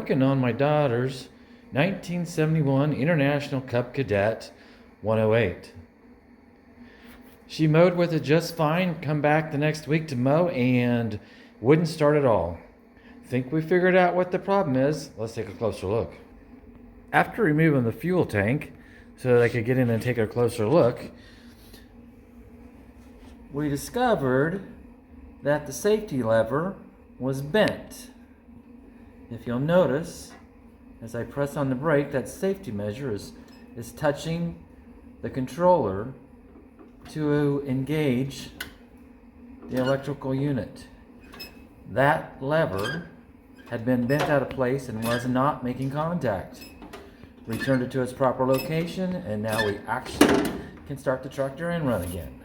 working on my daughter's 1971 International Cub Cadet 108. She mowed with it just fine, come back the next week to mow, and wouldn't start at all. Think we figured out what the problem is. Let's take a closer look. After removing the fuel tank so that I could get in and take a closer look, we discovered that the safety lever was bent. If you'll notice, as I press on the brake, that safety measure is touching the controller to engage the electrical unit. That lever had been bent out of place and was not making contact. Returned it to its proper location, and now we actually can start the tractor and run again.